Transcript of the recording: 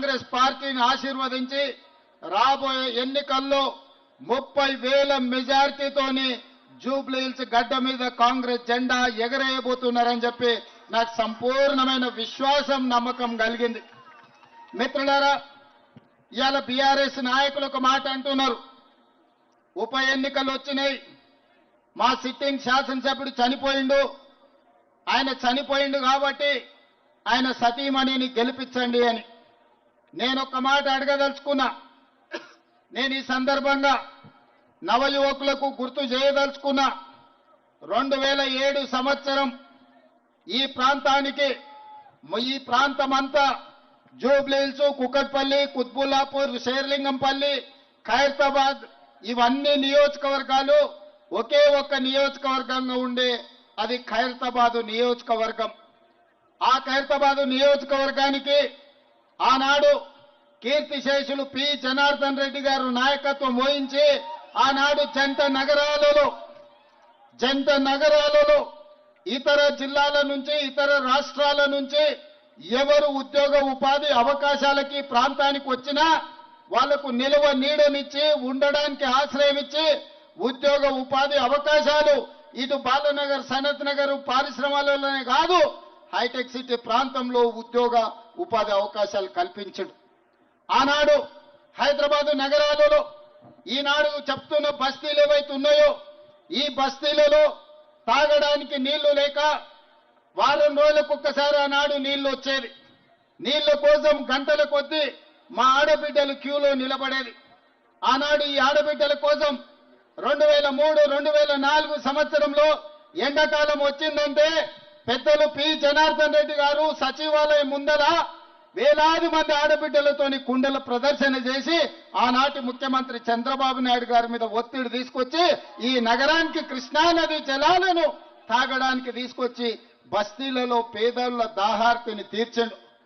కాంగ్రెస్ పార్టీని ఆశీర్వదించి రాబోయే ఎన్నికల్లో 30,000 మెజార్టీతోని జూబ్లీహిల్స్ గడ్డ మీద కాంగ్రెస్ జెండా ఎగరేయబోతున్నారని చెప్పి నాకు సంపూర్ణమైన విశ్వాసం నమ్మకం కలిగింది. మిత్రులారా, ఇవాళ బీఆర్ఎస్ నాయకులు ఒక మాట అంటున్నారు. ఉప ఎన్నికలు వచ్చినాయి, మా సిట్టింగ్ శాసనసభ్యుడు చనిపోయిండు, ఆయన చనిపోయిండు కాబట్టి ఆయన సతీమణిని గెలిపించండి అని. నేను ఒక మాట అడగదలుచుకున్నా. నేను ఈ సందర్భంగా నవయువకులకు గుర్తు చేయదలుచుకున్నా. 2007 సంవత్సరం ఈ ప్రాంతానికి, ఈ ప్రాంతమంతా జూబ్లీహిల్స్, కుకట్పల్లి, కుత్బుల్లాపూర్, శేర్లింగంపల్లి, ఖైరతాబాద్ ఇవన్నీ నియోజకవర్గాలు ఒకే ఒక్క నియోజకవర్గంగా ఉండే అది ఖైరతాబాద్ నియోజకవర్గం. ఆ ఖైరతాబాద్ నియోజకవర్గానికి ఆనాడు కీర్తిశేషులు పి జనార్దన్ రెడ్డి గారు నాయకత్వం వహించి ఆనాడు జంట నగరాలలో ఇతర జిల్లాల నుంచి, ఇతర రాష్ట్రాల నుంచి ఎవరు ఉద్యోగ ఉపాధి అవకాశాలకి ప్రాంతానికి వచ్చినా వాళ్లకు నిలువ నీడనిచ్చి, ఉండడానికి ఆశ్రయం ఇచ్చి, ఉద్యోగ ఉపాధి అవకాశాలు ఇటు బాలనగర్, సనత్ నగర్ పారిశ్రమలలోనే కాదు హైటెక్ సిటీ ప్రాంతంలో ఉద్యోగ ఉపాధి అవకాశాలు కల్పించడు. ఆనాడు హైదరాబాద్ నగరాలలో ఈనాడు చెప్తున్న బస్తీలు ఏవైతే ఉన్నాయో ఈ బస్తీలలో తాగడానికి నీళ్లు లేక వారం రోజులకు ఒక్కసారి ఆనాడు నీళ్లు వచ్చేది. నీళ్ల కోసం గంటల కొద్దీ మా ఆడబిడ్డలు క్యూలో నిలబడేది. ఆనాడు ఈ ఆడబిడ్డల కోసం 2003, 2004 సంవత్సరంలో ఎండాకాలం వచ్చిందంటే పెద్దలు పి జనార్దన్ రెడ్డి గారు సచివాలయం ముందర వేలాది మంది ఆడబిడ్డలతోని కుండల ప్రదర్శన చేసి ఆనాటి ముఖ్యమంత్రి చంద్రబాబు నాయుడు గారి మీద ఒత్తిడి తీసుకొచ్చి ఈ నగరానికి కృష్ణానది జలాలను తాగడానికి తీసుకొచ్చి బస్తీలలో పేదల దాహార్తిని తీర్చండు.